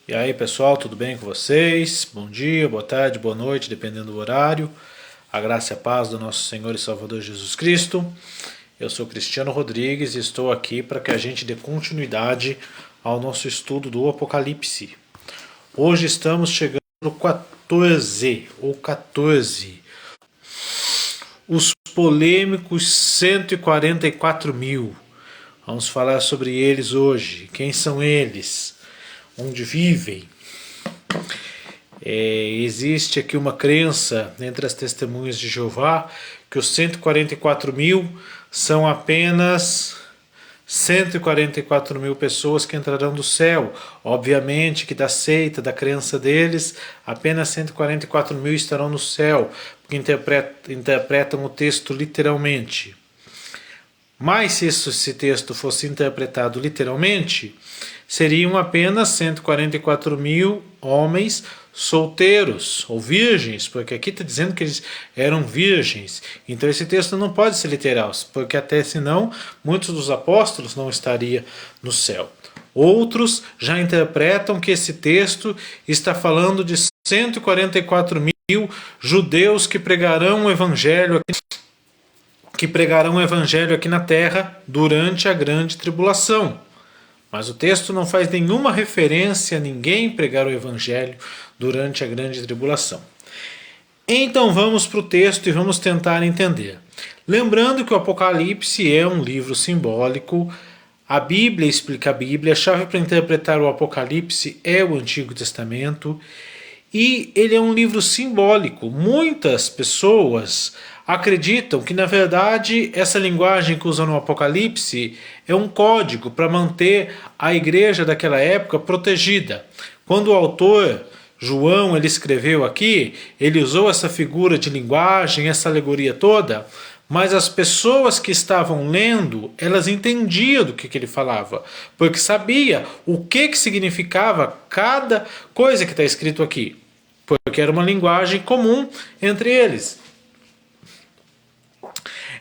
E aí pessoal, tudo bem com vocês? Bom dia, boa tarde, boa noite, dependendo do horário. A graça e a paz do nosso Senhor e Salvador Jesus Cristo. Eu sou Cristiano Rodrigues e estou aqui para que a gente dê continuidade ao nosso estudo do Apocalipse. Hoje estamos chegando no 14, os polêmicos 144 mil. Vamos falar sobre eles hoje. Quem são eles? Onde vivem? Existe aqui uma crença entre as testemunhas de Jeová que os 144 mil são apenas 144 mil pessoas que entrarão do céu. Obviamente que da seita, da crença deles, apenas 144 mil estarão no céu, porque interpretam o texto literalmente. Mas se esse texto fosse interpretado literalmente, seriam apenas 144 mil homens solteiros ou virgens, porque aqui está dizendo que eles eram virgens. Então esse texto não pode ser literal, porque até senão muitos dos apóstolos não estariam no céu. Outros já interpretam que esse texto está falando de 144 mil judeus que pregarão o evangelho aqui na terra durante a grande tribulação. Mas o texto não faz nenhuma referência a ninguém pregar o evangelho durante a grande tribulação. Então vamos para o texto e vamos tentar entender. Lembrando que o Apocalipse é um livro simbólico, a Bíblia explica a Bíblia, a chave para interpretar o Apocalipse é o Antigo Testamento, e ele é um livro simbólico. Muitas pessoas acreditam que, na verdade, essa linguagem que usa no Apocalipse é um código para manter a igreja daquela época protegida. Quando o autor, João, ele escreveu aqui, ele usou essa figura de linguagem, essa alegoria toda, mas as pessoas que estavam lendo, elas entendiam do que ele falava, porque sabia o que significava cada coisa que está escrito aqui, porque era uma linguagem comum entre eles.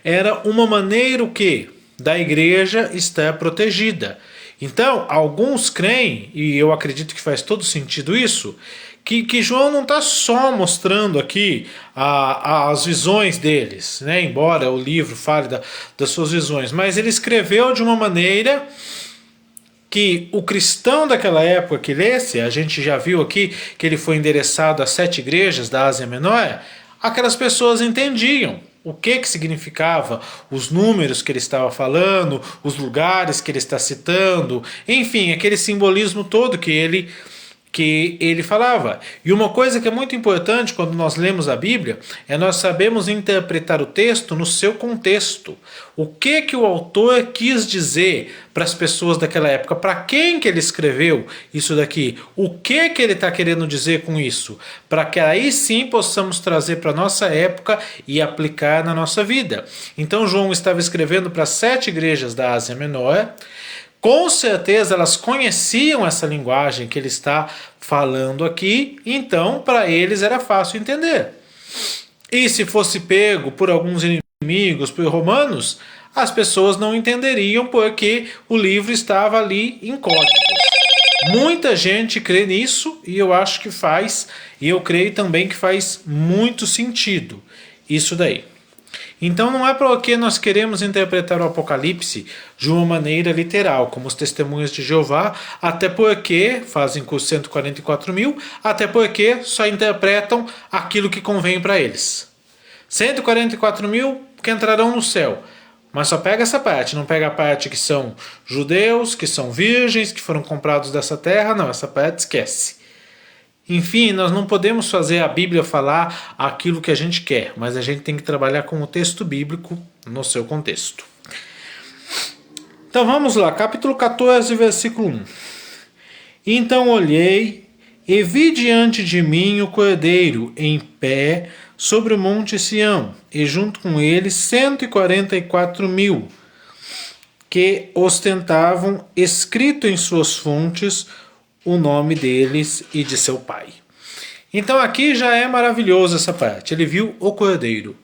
Era uma maneira o quê? Da igreja estar protegida. Então, alguns creem, e eu acredito que faz todo sentido isso, que João não está só mostrando aqui as visões deles, né? Embora o livro fale das suas visões, mas ele escreveu de uma maneira que o cristão daquela época que lesse, a gente já viu aqui que ele foi endereçado às 7 igrejas da Ásia Menor, aquelas pessoas entendiam o que significava, os números que ele estava falando, os lugares que ele está citando, enfim, aquele simbolismo todo que ele falava. E uma coisa que é muito importante quando nós lemos a Bíblia é nós sabemos interpretar o texto no seu contexto. O que o autor quis dizer para as pessoas daquela época? Para quem que ele escreveu isso daqui? O que ele está querendo dizer com isso? Para que aí sim possamos trazer para a nossa época e aplicar na nossa vida. Então João estava escrevendo para 7 igrejas da Ásia Menor. Com certeza elas conheciam essa linguagem que ele está falando aqui, então para eles era fácil entender. E se fosse pego por alguns inimigos, por romanos, as pessoas não entenderiam porque o livro estava ali em códigos. Muita gente crê nisso e eu acho que faz, e eu creio também que faz muito sentido isso daí. Então não é porque nós queremos interpretar o Apocalipse de uma maneira literal, como os testemunhas de Jeová, até porque fazem com os 144 mil, até porque só interpretam aquilo que convém para eles. 144 mil que entrarão no céu, mas só pega essa parte, não pega a parte que são judeus, que são virgens, que foram comprados dessa terra, não, essa parte esquece. Enfim, nós não podemos fazer a Bíblia falar aquilo que a gente quer, mas a gente tem que trabalhar com o texto bíblico no seu contexto. Então vamos lá, capítulo 14, versículo 1. Então olhei e vi diante de mim o Cordeiro em pé sobre o monte Sião, e junto com ele 144 mil, que ostentavam escrito em suas fontes o nome deles e de seu pai. Então aqui já é maravilhoso essa parte. Ele viu o Cordeiro.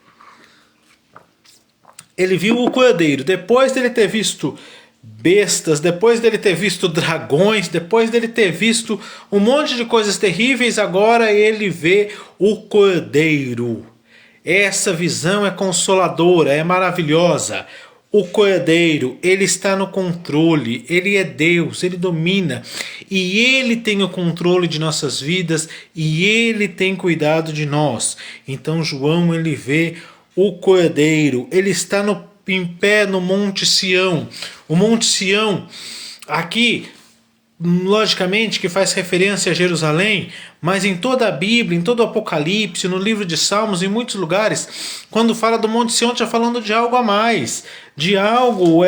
Ele viu o Cordeiro. Depois dele ter visto bestas, depois dele ter visto dragões, depois dele ter visto um monte de coisas terríveis, agora ele vê o Cordeiro. Essa visão é consoladora, é maravilhosa. O Cordeiro, ele está no controle, ele é Deus, ele domina e ele tem o controle de nossas vidas e ele tem cuidado de nós. Então João, ele vê o Cordeiro, ele está em pé no Monte Sião. O Monte Sião, aqui, logicamente que faz referência a Jerusalém, mas em toda a Bíblia, em todo o Apocalipse, no livro de Salmos, em muitos lugares, quando fala do Monte Sião, está falando de algo a mais, de algo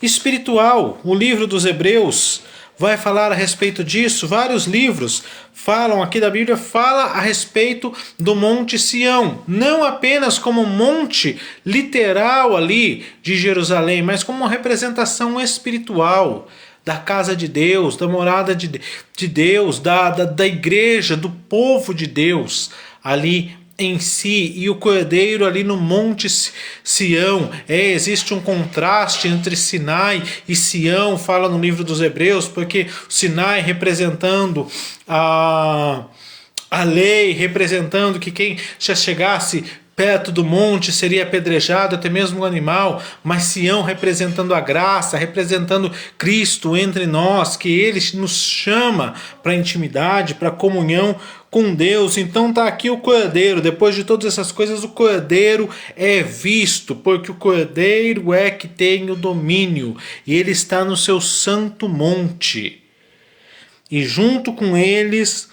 espiritual. O livro dos Hebreus vai falar a respeito disso. Vários livros falam aqui da Bíblia, fala a respeito do Monte Sião, não apenas como um monte literal ali de Jerusalém, mas como uma representação espiritual da casa de Deus, da morada de Deus, da igreja, do povo de Deus ali em si. E o Cordeiro ali no Monte Sião, existe um contraste entre Sinai e Sião, fala no livro dos Hebreus, porque Sinai representando a lei, representando que quem já chegasse perto do monte seria apedrejado, até mesmo o animal, mas Sião representando a graça, representando Cristo entre nós, que ele nos chama para intimidade, para comunhão com Deus. Então está aqui o Cordeiro. Depois de todas essas coisas, o Cordeiro é visto, porque o Cordeiro é que tem o domínio e ele está no seu santo monte. E junto com eles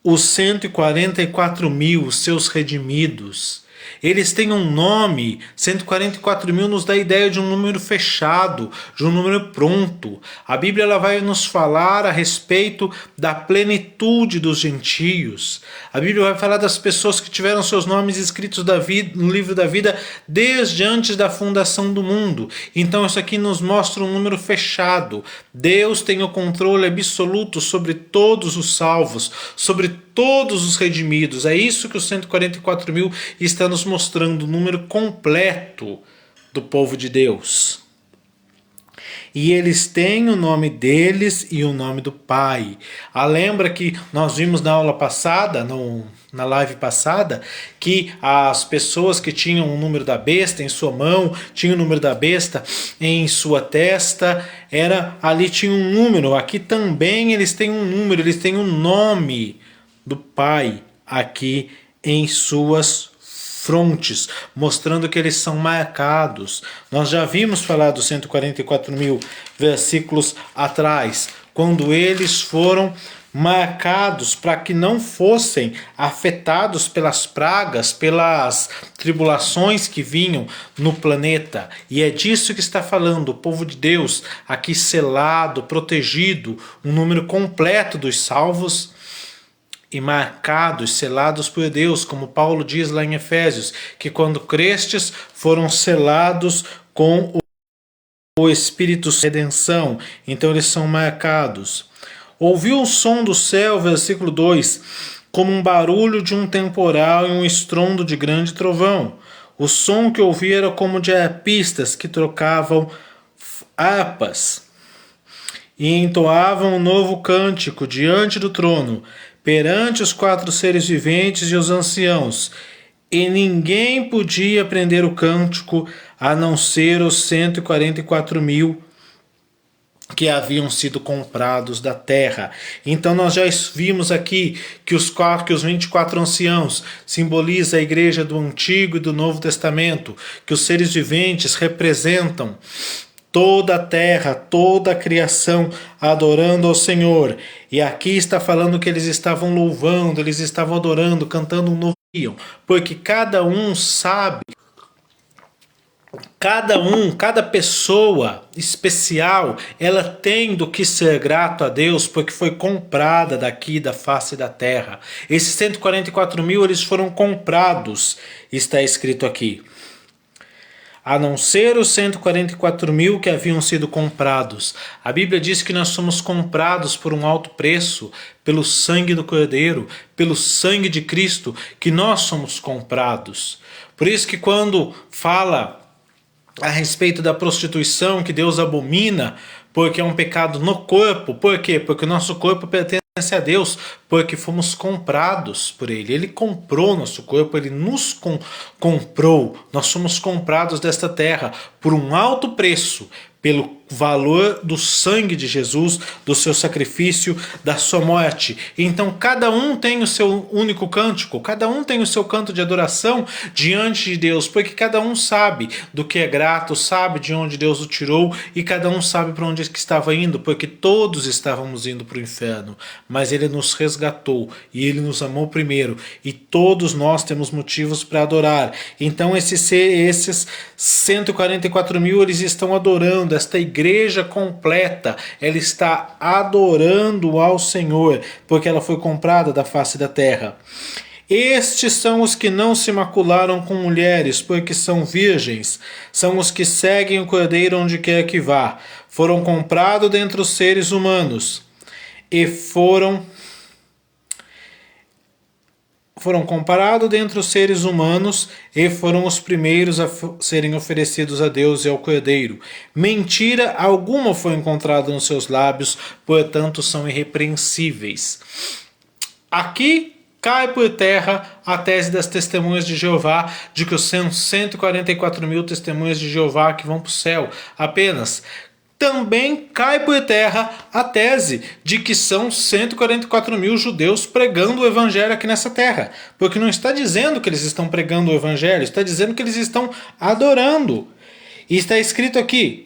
os 144.000, os seus redimidos. Eles têm um nome. 144.000 nos dá a ideia de um número fechado, de um número pronto. A Bíblia ela vai nos falar a respeito da plenitude dos gentios. A Bíblia vai falar das pessoas que tiveram seus nomes escritos no livro da vida desde antes da fundação do mundo. Então isso aqui nos mostra um número fechado. Deus tem o controle absoluto sobre todos os salvos, sobre todos os redimidos. É isso que os 144.000 está nos mostrando, o número completo do povo de Deus. E eles têm o nome deles e o nome do Pai. Lembra que nós vimos na aula passada, na live passada, que as pessoas que tinham o número da besta em sua mão, tinham o número da besta em sua testa, ali tinha um número. Aqui também eles têm um número, eles têm um nome do Pai aqui em suas frontes, mostrando que eles são marcados. Nós já vimos falar dos 144.000 versículos atrás, quando eles foram marcados para que não fossem afetados pelas pragas, pelas tribulações que vinham no planeta. E é disso que está falando o povo de Deus, aqui selado, protegido, um número completo dos salvos e marcados, selados por Deus, como Paulo diz lá em Efésios, que quando crestes foram selados com o Espírito de redenção. Então eles são marcados. Ouviu o som do céu, versículo 2, como um barulho de um temporal e um estrondo de grande trovão. O som que ouvi era como de arpistas que trocavam harpas e entoavam um novo cântico diante do trono, perante os 4 seres viventes e os anciãos, e ninguém podia aprender o cântico a não ser os 144.000 que haviam sido comprados da terra. Então nós já vimos aqui que os 24 anciãos simbolizam a igreja do Antigo e do Novo Testamento, que os seres viventes representam toda a terra, toda a criação adorando ao Senhor. E aqui está falando que eles estavam louvando, eles estavam adorando, cantando um novo hino, porque cada um sabe, cada pessoa especial, ela tem do que ser grato a Deus, porque foi comprada daqui da face da terra. Esses 144.000, eles foram comprados, está escrito aqui. A não ser os 144.000 que haviam sido comprados. A Bíblia diz que nós somos comprados por um alto preço, pelo sangue do Cordeiro, pelo sangue de Cristo, que nós somos comprados. Por isso que quando fala a respeito da prostituição, que Deus abomina, porque é um pecado no corpo. Por quê? Porque o nosso corpo pertence a Deus, porque fomos comprados por Ele. Ele comprou nosso corpo, Ele nos comprou. Nós somos comprados desta terra por um alto preço, pelo valor do sangue de Jesus, do seu sacrifício, da sua morte. Então cada um tem o seu único cântico, cada um tem o seu canto de adoração diante de Deus, porque cada um sabe do que é grato, sabe de onde Deus o tirou, e cada um sabe para onde que estava indo, porque todos estávamos indo para o inferno, mas Ele nos resgatou e Ele nos amou primeiro, e todos nós temos motivos para adorar. Então esses 144 mil, eles estão adorando. Esta igreja completa, ela está adorando ao Senhor, porque ela foi comprada da face da terra. Estes são os que não se macularam com mulheres, porque são virgens. São os que seguem o Cordeiro onde quer que vá. Foram comprados dentre os seres humanos e foram comparados dentre os seres humanos e foram os primeiros a serem oferecidos a Deus e ao Cordeiro. Mentira alguma foi encontrada nos seus lábios, portanto são irrepreensíveis. Aqui cai por terra a tese das testemunhas de Jeová, de que os 144 mil testemunhas de Jeová que vão para o céu apenas. Também cai por terra a tese de que são 144 mil judeus pregando o evangelho aqui nessa terra. Porque não está dizendo que eles estão pregando o evangelho, está dizendo que eles estão adorando. E está escrito aqui,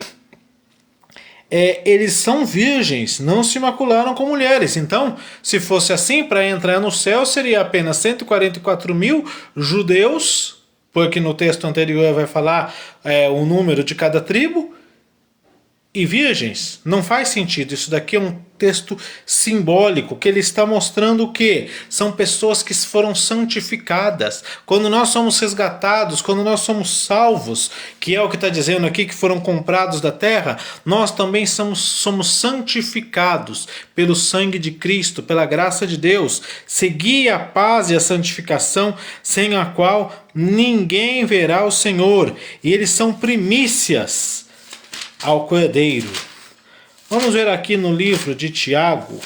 eles são virgens, não se macularam com mulheres. Então, se fosse assim, para entrar no céu seria apenas 144 mil judeus, porque no texto anterior vai falar o número de cada tribo, e virgens. Não faz sentido. Isso daqui é um texto simbólico, que ele está mostrando que são pessoas que foram santificadas. Quando nós somos resgatados, quando nós somos salvos, que é o que está dizendo aqui, que foram comprados da terra, nós também somos santificados pelo sangue de Cristo, pela graça de Deus. Segui a paz e a santificação, sem a qual ninguém verá o Senhor. E eles são primícias ao Cordeiro. Vamos ver aqui no livro de Tiago.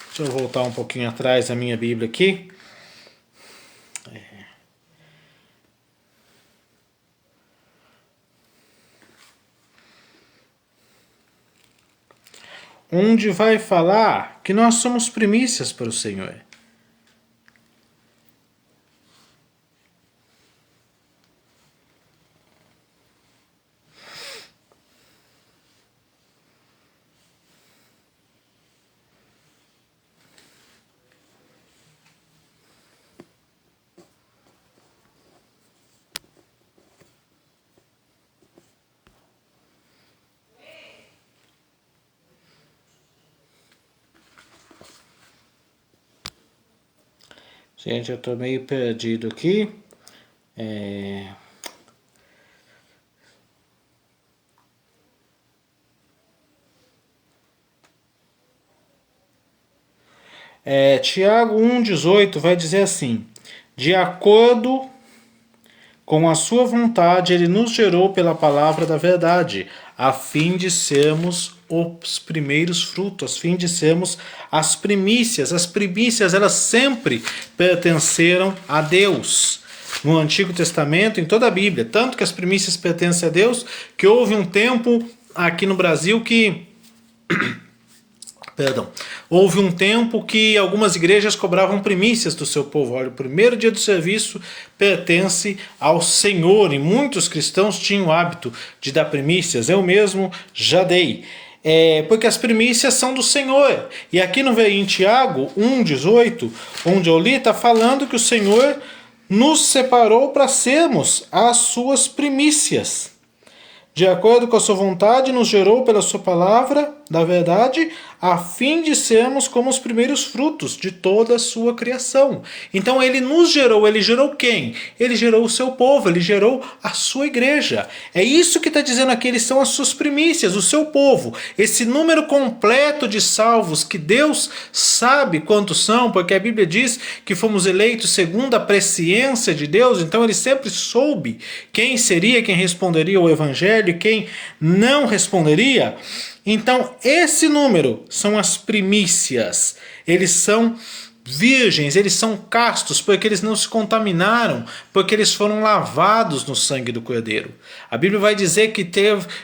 Deixa eu voltar um pouquinho atrás a minha Bíblia aqui. Onde vai falar que nós somos primícias para o Senhor. Gente, eu estou meio perdido aqui. Tiago 1,18 vai dizer assim: de acordo com a sua vontade, ele nos gerou pela palavra da verdade, a fim de sermos os primeiros frutos, a fim de sermos as primícias. As primícias, elas sempre pertenceram a Deus. No Antigo Testamento, em toda a Bíblia, tanto que as primícias pertencem a Deus, que houve um tempo aqui no Brasil que... Houve um tempo que algumas igrejas cobravam primícias do seu povo. Olha, o primeiro dia do serviço pertence ao Senhor, e muitos cristãos tinham o hábito de dar primícias. Eu mesmo já dei. Porque as primícias são do Senhor. E aqui em Tiago 1,18, onde eu li, está falando que o Senhor nos separou para sermos as suas primícias. De acordo com a sua vontade, nos gerou pela sua palavra, na verdade, a fim de sermos como os primeiros frutos de toda a sua criação. Então ele nos gerou, ele gerou quem? Ele gerou o seu povo, ele gerou a sua igreja. É isso que está dizendo aqui, eles são as suas primícias, o seu povo. Esse número completo de salvos que Deus sabe quantos são, porque a Bíblia diz que fomos eleitos segundo a presciência de Deus, então ele sempre soube quem seria, quem responderia ao evangelho e quem não responderia. Então, esse número são as primícias. Eles são virgens, eles são castos, porque eles não se contaminaram, porque eles foram lavados no sangue do Cordeiro. A Bíblia vai dizer que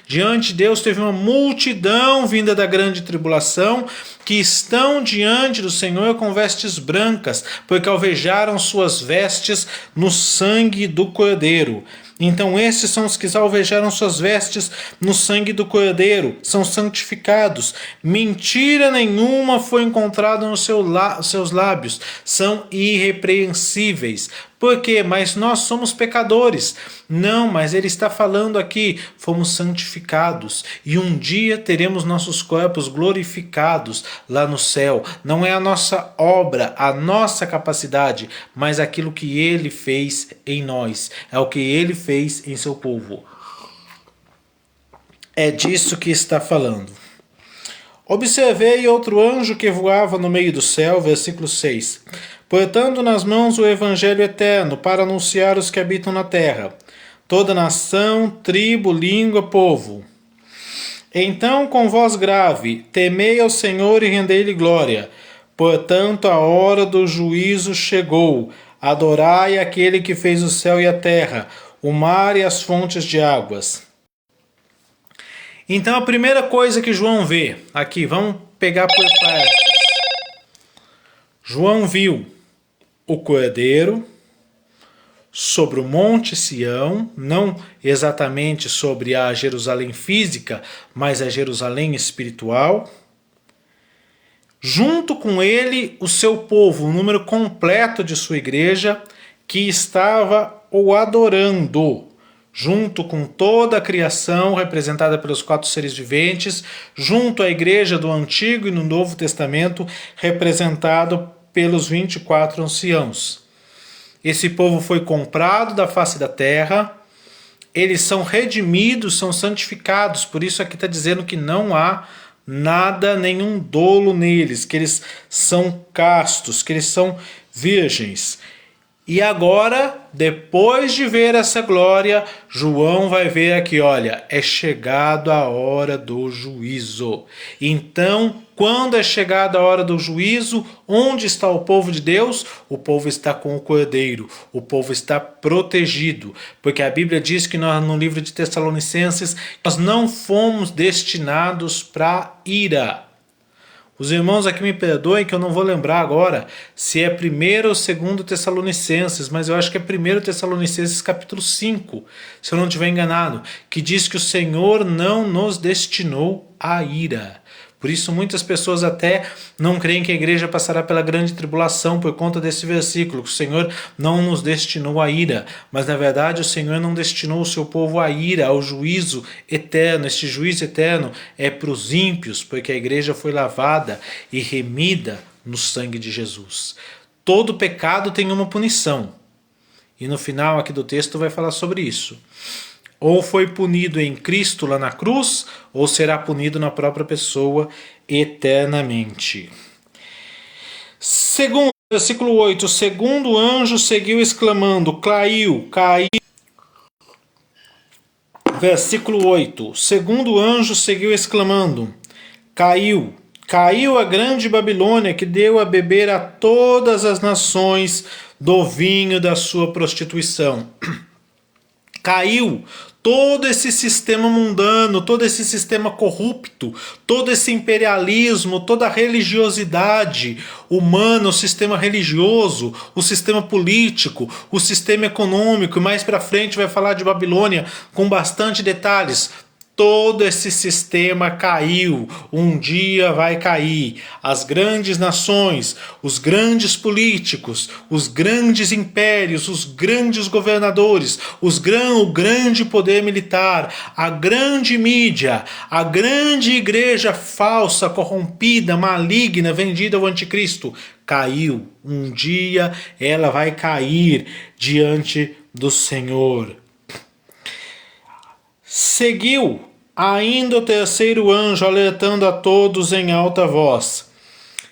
diante de Deus teve uma multidão vinda da grande tribulação, que estão diante do Senhor com vestes brancas, porque alvejaram suas vestes no sangue do Cordeiro. Então esses são os que alvejaram suas vestes no sangue do Cordeiro, são santificados. Mentira nenhuma foi encontrada nos seus lábios, são irrepreensíveis. Por quê? Mas nós somos pecadores. Não, mas ele está falando aqui, fomos santificados e um dia teremos nossos corpos glorificados lá no céu. Não é a nossa obra, a nossa capacidade, mas aquilo que ele fez em nós, é o que ele fez em seu povo. É disso que está falando. Observei outro anjo que voava no meio do céu, versículo 6, portando nas mãos o evangelho eterno para anunciar os que habitam na terra, toda nação, tribo, língua, povo. Então, com voz grave, temei ao Senhor e rendei-lhe glória. Portanto, a hora do juízo chegou. Adorai aquele que fez o céu e a terra, o mar e as fontes de águas. Então, a primeira coisa que João vê, aqui, vamos pegar por partes. João viu o Cordeiro sobre o Monte Sião, não exatamente sobre a Jerusalém física, mas a Jerusalém espiritual. Junto com ele, o seu povo, o número completo de sua igreja, que estava o adorando, junto com toda a criação representada pelos 4 seres viventes, junto à igreja do Antigo e no Novo Testamento, representado pelos 24 anciãos. Esse povo foi comprado da face da terra, eles são redimidos, são santificados, por isso aqui está dizendo que não há nada, nenhum dolo neles, que eles são castos, que eles são virgens. E agora, depois de ver essa glória, João vai ver aqui, olha, é chegado a hora do juízo. Então, quando é chegada a hora do juízo, onde está o povo de Deus? O povo está com o Cordeiro, o povo está protegido, porque a Bíblia diz que nós, no livro de Tessalonicenses, nós não fomos destinados para ira. Os irmãos aqui me perdoem que eu não vou lembrar agora se é 1º ou 2º Tessalonicenses, mas eu acho que é 1º Tessalonicenses capítulo 5, se eu não estiver enganado, que diz que o Senhor não nos destinou à ira. Por isso muitas pessoas até não creem que a igreja passará pela grande tribulação por conta desse versículo, que o Senhor não nos destinou à ira. Mas na verdade o Senhor não destinou o seu povo à ira, ao juízo eterno. Este juízo eterno é para os ímpios, porque a igreja foi lavada e remida no sangue de Jesus. Todo pecado tem uma punição. E no final aqui do texto vai falar sobre isso. Ou foi punido em Cristo lá na cruz, ou será punido na própria pessoa eternamente. Segundo, versículo 8, o segundo anjo seguiu exclamando, caiu. Versículo 8, o segundo anjo seguiu exclamando, caiu a grande Babilônia, que deu a beber a todas as nações do vinho da sua prostituição. Caiu todo esse sistema mundano, todo esse sistema corrupto, todo esse imperialismo, toda a religiosidade humana, o sistema religioso, o sistema político, o sistema econômico, e mais para frente vai falar de Babilônia com bastante detalhes. Todo esse sistema caiu, um dia vai cair. As grandes nações, os grandes políticos, os grandes impérios, os grandes governadores, o grande poder militar, a grande mídia, a grande igreja falsa, corrompida, maligna, vendida ao anticristo, caiu. Um dia ela vai cair diante do Senhor. Seguiu ainda o terceiro anjo, alertando a todos em alta voz: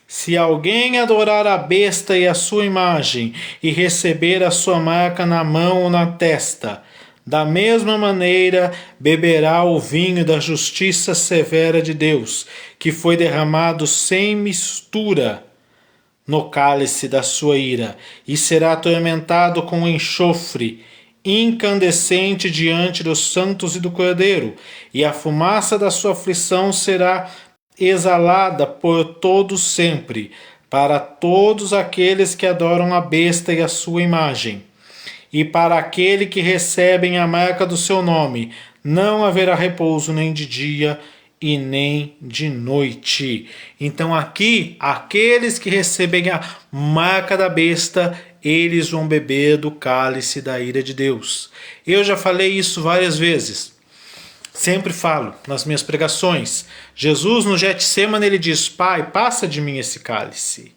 se alguém adorar a besta e a sua imagem, e receber a sua marca na mão ou na testa, da mesma maneira beberá o vinho da justiça severa de Deus, que foi derramado sem mistura no cálice da sua ira, e será atormentado com enxofre incandescente diante dos santos e do Cordeiro, e a fumaça da sua aflição será exalada por todos sempre, para todos aqueles que adoram a besta e a sua imagem. E para aquele que recebem a marca do seu nome, não haverá repouso nem de dia e nem de noite. Então aqui, aqueles que recebem a marca da besta, eles vão beber do cálice da ira de Deus. Eu já falei isso várias vezes. Sempre falo nas minhas pregações. Jesus no Getsêmani, ele diz: Pai, passa de mim esse cálice.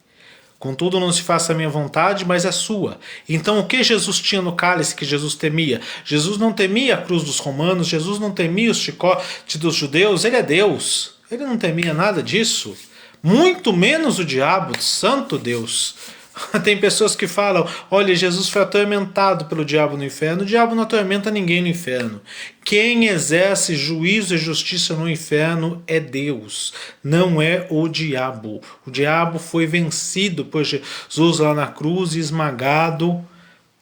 Contudo, não se faça a minha vontade, mas a sua. Então, o que Jesus tinha no cálice que Jesus temia? Jesus não temia a cruz dos romanos, Jesus não temia os chicotes dos judeus, ele é Deus. Ele não temia nada disso. Muito menos o diabo, santo Deus. Tem pessoas que falam: olha, Jesus foi atormentado pelo diabo no inferno. O diabo não atormenta ninguém no inferno. Quem exerce juízo e justiça no inferno é Deus, não é o diabo. O diabo foi vencido por Jesus lá na cruz e esmagado.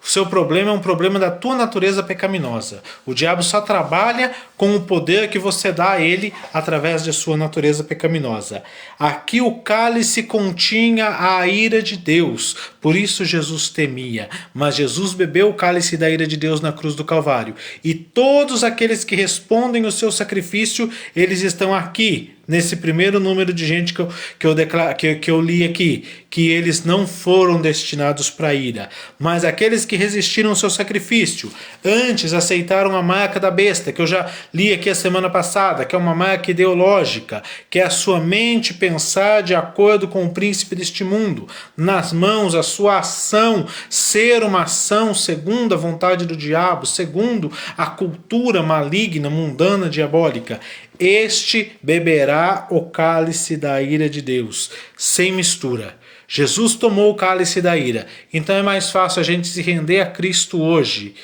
O seu problema é um problema da tua natureza pecaminosa. O diabo só trabalha com o poder que você dá a ele através de sua natureza pecaminosa. Aqui o cálice continha a ira de Deus, por isso Jesus temia. Mas Jesus bebeu o cálice da ira de Deus na cruz do Calvário. E todos aqueles que respondem o seu sacrifício, eles estão aqui, nesse primeiro número de gente que eu li aqui, que eles não foram destinados para a ira. Mas aqueles que resistiram ao seu sacrifício, antes aceitaram a marca da besta, que eu já li aqui a semana passada, que é uma marca ideológica, que é a sua mente pensar de acordo com o príncipe deste mundo, nas mãos a sua ação ser uma ação segundo a vontade do diabo, segundo a cultura maligna, mundana, diabólica. Este beberá o cálice da ira de Deus, sem mistura. Jesus tomou o cálice da ira, então é mais fácil a gente se render a Cristo hoje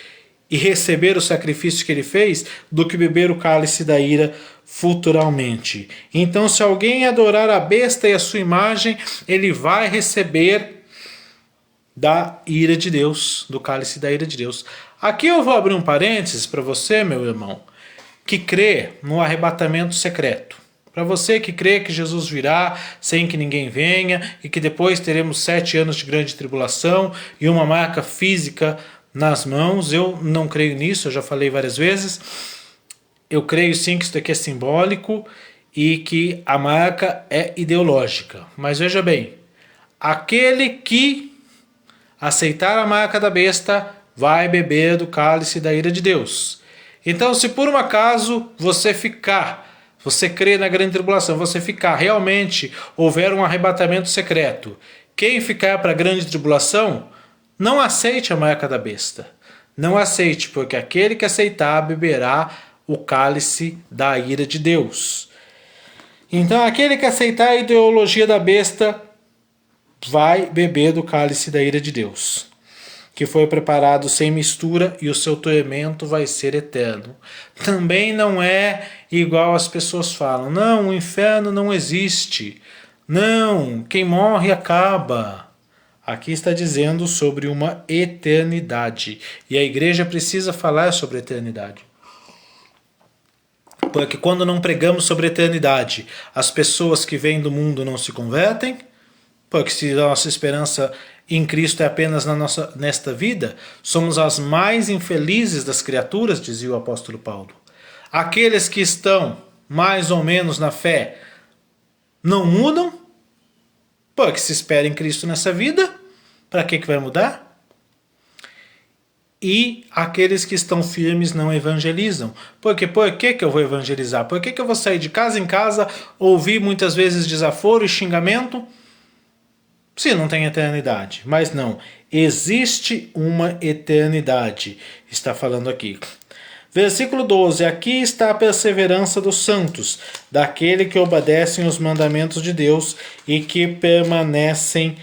e receber o sacrifício que ele fez do que beber o cálice da ira futuramente. Então, se alguém adorar a besta e a sua imagem, ele vai receber da ira de Deus, do cálice da ira de Deus. Aqui eu vou abrir um parênteses para você, meu irmão, que crê no arrebatamento secreto. Para você que crê que Jesus virá sem que ninguém venha e que depois teremos 7 anos de grande tribulação e uma marca física nas mãos, eu não creio nisso, eu já falei várias vezes. Eu creio sim que isso daqui é simbólico e que a marca é ideológica. Mas veja bem, aquele que aceitar a marca da besta vai beber do cálice da ira de Deus. Então, se por um acaso você crê na grande tribulação, você ficar, realmente houver um arrebatamento secreto, quem ficar para a grande tribulação, não aceite a marca da besta. Não aceite, porque aquele que aceitar beberá o cálice da ira de Deus. Então, aquele que aceitar a ideologia da besta vai beber do cálice da ira de Deus, que foi preparado sem mistura, e o seu tormento vai ser eterno. Também não é igual as pessoas falam: não, o inferno não existe. Não, quem morre acaba. Aqui está dizendo sobre uma eternidade. E a igreja precisa falar sobre a eternidade. Porque quando não pregamos sobre a eternidade, as pessoas que vêm do mundo não se convertem. Porque se a nossa esperança em Cristo é apenas nesta vida, somos as mais infelizes das criaturas, dizia o apóstolo Paulo. Aqueles que estão mais ou menos na fé não mudam, porque se espera em Cristo nessa vida, para que vai mudar? E aqueles que estão firmes não evangelizam. Porque por que eu vou evangelizar? Por que eu vou sair de casa em casa, ouvir muitas vezes desaforo e xingamento, se não tem eternidade? Mas não, existe uma eternidade, está falando aqui. Versículo 12, aqui está a perseverança dos santos, daquele que obedecem os mandamentos de Deus e que permanecem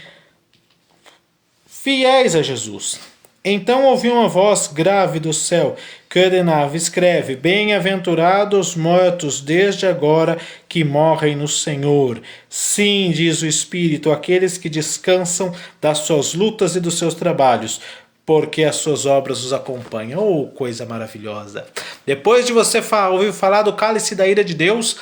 fiéis a Jesus. Então ouvi uma voz grave do céu que ordenava: escreve, bem-aventurados os mortos desde agora que morrem no Senhor. Sim, diz o Espírito, aqueles que descansam das suas lutas e dos seus trabalhos, porque as suas obras os acompanham. Oh, coisa maravilhosa! Depois de você ouvir falar do cálice da ira de Deus,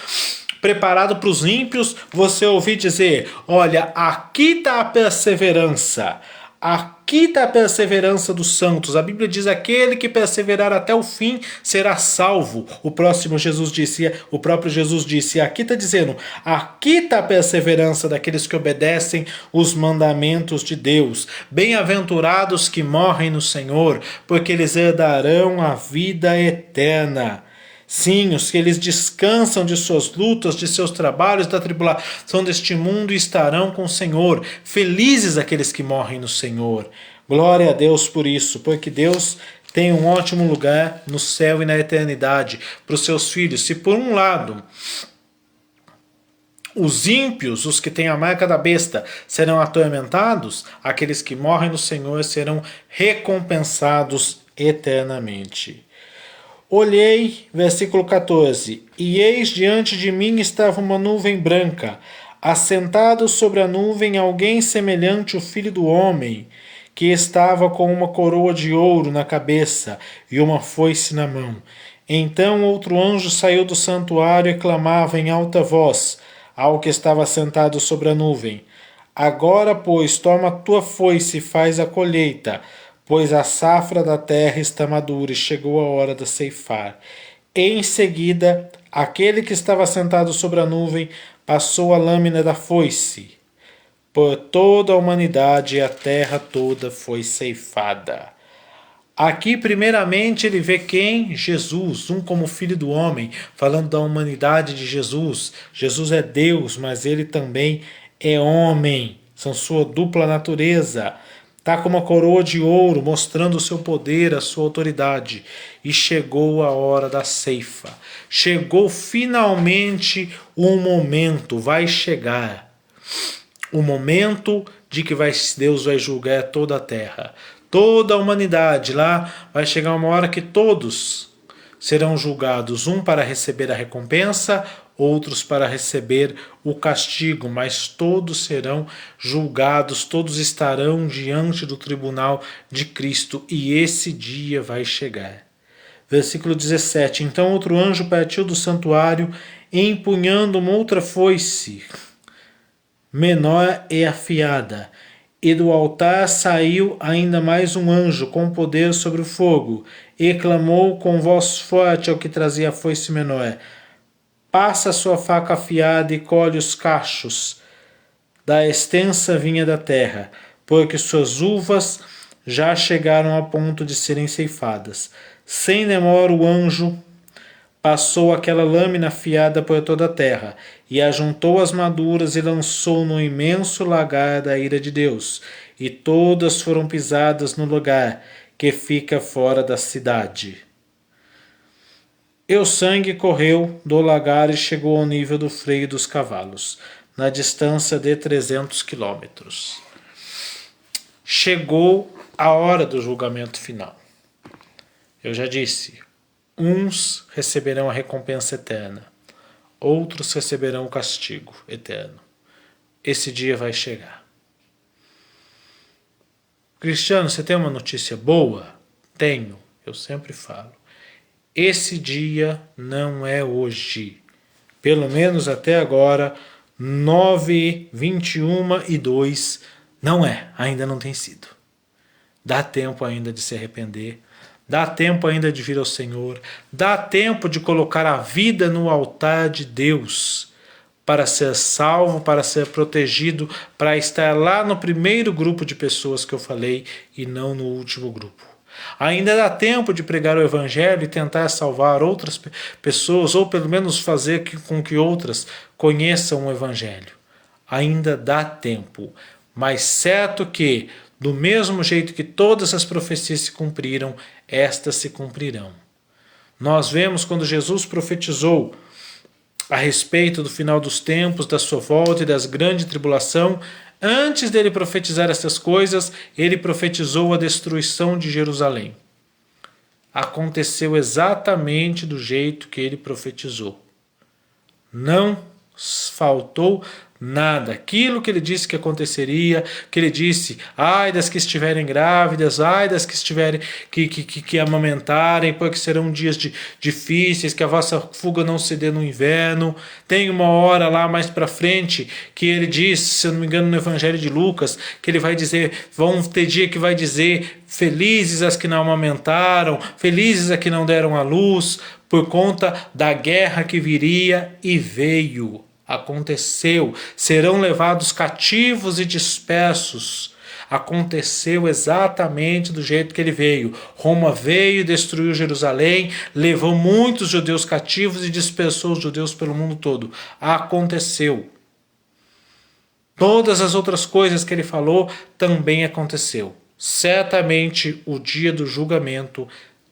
preparado para os ímpios, você ouvir dizer: olha, aqui está a perseverança. Aqui está a perseverança dos santos. A Bíblia diz: aquele que perseverar até o fim será salvo. O próprio Jesus disse, aqui está dizendo: aqui está a perseverança daqueles que obedecem os mandamentos de Deus. Bem-aventurados que morrem no Senhor, porque eles herdarão a vida eterna. Sim, os que eles descansam de suas lutas, de seus trabalhos, da tribulação deste mundo, estarão com o Senhor. Felizes aqueles que morrem no Senhor. Glória a Deus por isso, porque Deus tem um ótimo lugar no céu e na eternidade para os seus filhos. Se por um lado os ímpios, os que têm a marca da besta, serão atormentados, aqueles que morrem no Senhor serão recompensados eternamente. Olhei, versículo 14, e eis diante de mim estava uma nuvem branca, assentado sobre a nuvem alguém semelhante ao Filho do Homem, que estava com uma coroa de ouro na cabeça e uma foice na mão. Então outro anjo saiu do santuário e clamava em alta voz ao que estava sentado sobre a nuvem: agora, pois, toma tua foice e faz a colheita, pois a safra da terra está madura e chegou a hora de ceifar. Em seguida, aquele que estava sentado sobre a nuvem passou a lâmina da foice por toda a humanidade, e a terra toda foi ceifada. Aqui, primeiramente, ele vê quem? Jesus, como filho do homem, falando da humanidade de Jesus. Jesus é Deus, mas ele também é homem, são sua dupla natureza. Está com uma coroa de ouro, mostrando o seu poder, a sua autoridade. E chegou a hora da ceifa. Chegou finalmente o momento, vai chegar. O momento de que Deus vai julgar toda a terra. Toda a humanidade. Lá vai chegar uma hora que todos serão julgados. Um para receber a recompensa, outros para receber o castigo, mas todos serão julgados, todos estarão diante do tribunal de Cristo, e esse dia vai chegar. Versículo 17, então outro anjo partiu do santuário, empunhando uma outra foice, menor e afiada, e do altar saiu ainda mais um anjo com poder sobre o fogo, e clamou com voz forte ao que trazia a foice menor: passa a sua faca afiada e colhe os cachos da extensa vinha da terra, porque suas uvas já chegaram a ponto de serem ceifadas. Sem demora o anjo passou aquela lâmina afiada por toda a terra, e ajuntou as maduras e lançou no imenso lagar da ira de Deus, e todas foram pisadas no lugar que fica fora da cidade. E o sangue correu do lagar e chegou ao nível do freio dos cavalos, na distância de 300 quilômetros. Chegou a hora do julgamento final. Eu já disse, uns receberão a recompensa eterna, outros receberão o castigo eterno. Esse dia vai chegar. Cristiano, você tem uma notícia boa? Tenho, eu sempre falo. Esse dia não é hoje. Pelo menos até agora, 9h21 não é. Ainda não tem sido. Dá tempo ainda de se arrepender. Dá tempo ainda de vir ao Senhor. Dá tempo de colocar a vida no altar de Deus para ser salvo, para ser protegido, para estar lá no primeiro grupo de pessoas que eu falei e não no último grupo. Ainda dá tempo de pregar o Evangelho e tentar salvar outras pessoas, ou pelo menos fazer com que outras conheçam o Evangelho. Ainda dá tempo, mas certo que, do mesmo jeito que todas as profecias se cumpriram, estas se cumprirão. Nós vemos quando Jesus profetizou a respeito do final dos tempos, da sua volta e das grande tribulação. Antes dele profetizar essas coisas, ele profetizou a destruição de Jerusalém. Aconteceu exatamente do jeito que ele profetizou. Não faltou nada. Aquilo que ele disse que aconteceria, que ele disse, ai das que estiverem grávidas, ai das que estiverem que amamentarem, porque serão dias difíceis, que a vossa fuga não se dê no inverno. Tem uma hora lá mais para frente que ele diz, se eu não me engano no Evangelho de Lucas, que ele vai dizer, vão ter dia que vai dizer, felizes as que não amamentaram, felizes as que não deram à luz, por conta da guerra que viria e veio. Aconteceu, serão levados cativos e dispersos. Aconteceu exatamente do jeito que ele veio. Roma veio e destruiu Jerusalém, levou muitos judeus cativos e dispersou os judeus pelo mundo todo. Aconteceu. Todas as outras coisas que ele falou também aconteceu. Certamente o dia do julgamento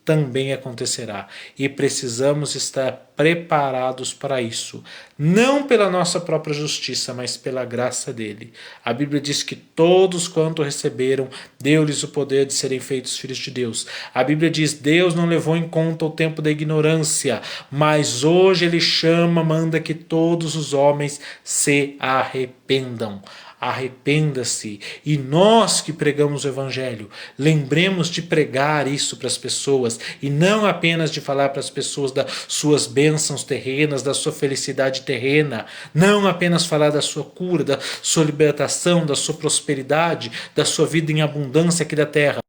também acontecerá e precisamos estar preparados para isso, não pela nossa própria justiça, mas pela graça dele. A Bíblia diz que todos quanto receberam, deu-lhes o poder de serem feitos filhos de Deus. A Bíblia diz, Deus não levou em conta o tempo da ignorância, mas hoje ele chama, manda que todos os homens se arrependam. Arrependa-se. E nós que pregamos o Evangelho, lembremos de pregar isso para as pessoas e não apenas de falar para as pessoas das suas bênçãos terrenas, da sua felicidade terrena, não apenas falar da sua cura, da sua libertação, da sua prosperidade, da sua vida em abundância aqui da terra,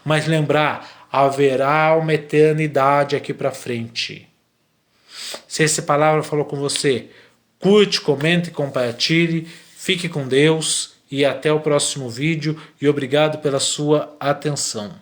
mas lembrar, haverá uma eternidade aqui para frente. Se essa palavra falou com você, curte, comente e compartilhe. Fique com Deus e até o próximo vídeo e obrigado pela sua atenção.